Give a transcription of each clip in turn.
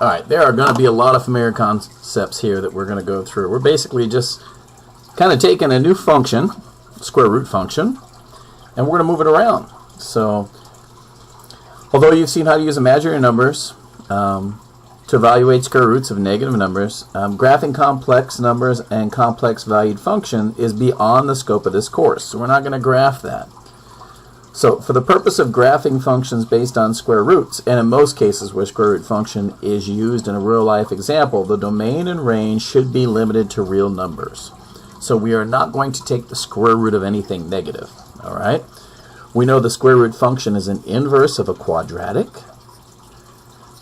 All right, there are going to be a lot of familiar concepts here that we're going to go through. We're basically just kind of taking a new function, square root function, and we're going to move it around. So, although you've seen how to use imaginary numbers to evaluate square roots of negative numbers, graphing complex numbers and complex valued function is beyond the scope of this course. So we're not going to graph that. So for the purpose of graphing functions based on square roots, and in most cases where square root function is used in a real life example, the domain and range should be limited to real numbers. So we are not going to take the square root of anything negative. All right? We know the square root function is an inverse of a quadratic.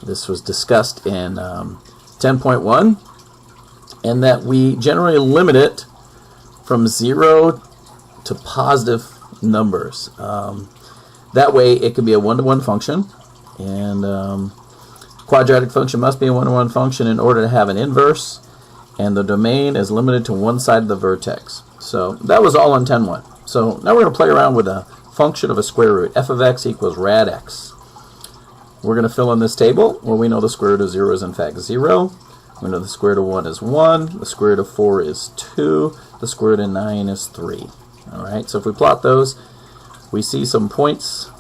This was discussed in 10.1, and that we generally limit it from 0 to positive numbers. That way it can be a one-to-one function, and quadratic function must be a one-to-one function in order to have an inverse, and the domain is limited to one side of the vertex. So that was all in 10.1. So now we're going to play around with a function of a square root. F of x equals rad x. We're going to fill in this table where we know the square root of 0 is in fact 0. We know the square root of 1 is 1. The square root of 4 is 2. The square root of 9 is 3. All right, so if we plot those, we see some points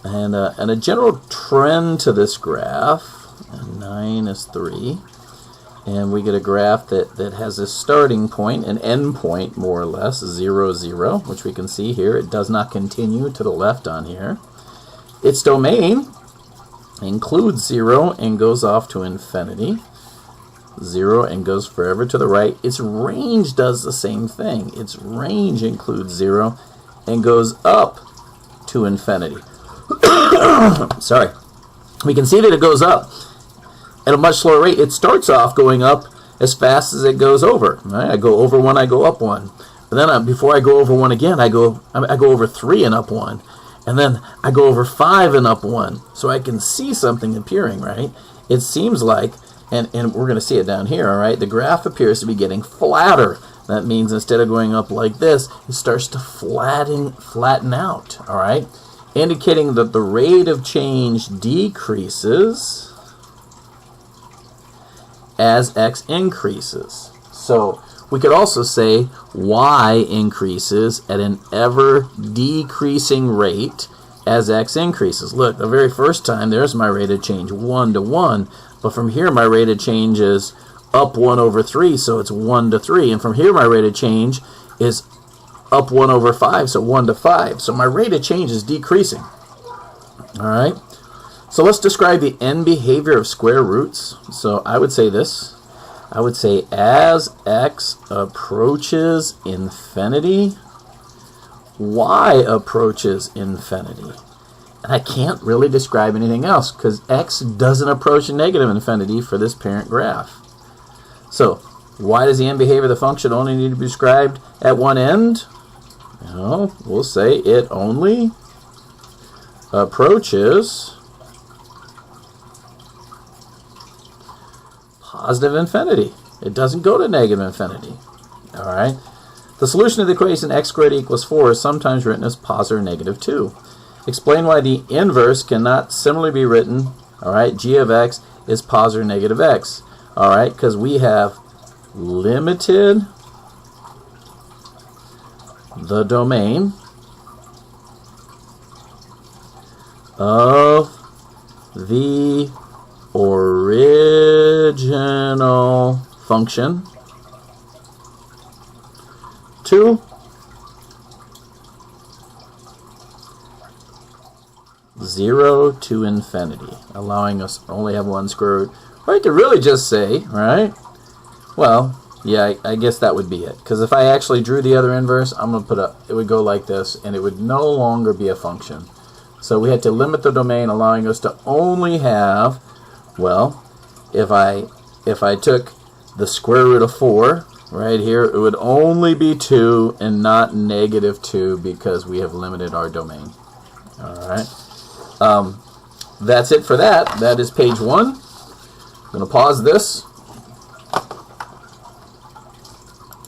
and a general trend to this graph. And 9 is 3. And we get a graph that has a starting point, an end point more or less, 0, 0, which we can see here. It does not continue to the left on here. Its domain includes 0 and goes off to infinity. 0 and goes forever to the right. Its range does the same thing. Its range includes 0 and goes up to infinity. Sorry. We can see that it goes up at a much slower rate. It starts off going up as fast as it goes over. Right? I go over 1, I go up 1. But then before I go over 1 again, I go over 3 and up 1. And then I go over 5 and up 1. So I can see something appearing, right? It seems like, and we're going to see it down here, all right? The graph appears to be getting flatter. That means instead of going up like this, it starts to flatten out, all right? Indicating that the rate of change decreases as x increases. So we could also say y increases at an ever decreasing rate as x increases. Look, the very first time, there's my rate of change, 1 to 1. But from here, my rate of change is up 1 over 3, so it's 1 to 3. And from here, my rate of change is up 1 over 5, so 1 to 5. So my rate of change is decreasing. All right? So let's describe the end behavior of square roots. So I would say this. I would say as x approaches infinity, y approaches infinity. And I can't really describe anything else because x doesn't approach negative infinity for this parent graph. So why does the end behavior of the function only need to be described at one end? Well, we'll say it only approaches positive infinity. It doesn't go to negative infinity. All right. The solution to the equation x squared equals 4 is sometimes written as positive or negative 2. Explain why the inverse cannot similarly be written. All right. G of x is positive or negative x. All right. Because we have limited the domain of the original function to 0 to infinity, allowing us to only have one square root. Or I could really just say, right? Well, yeah, I guess that would be it. Because if I actually drew the other inverse, I'm going to put it would go like this, and it would no longer be a function. So we had to limit the domain, allowing us to only have, well, if I took the square root of 4 right here, it would only be 2 and not negative 2 because we have limited our domain. All right. That's it for that. That is page 1. I'm going to pause this.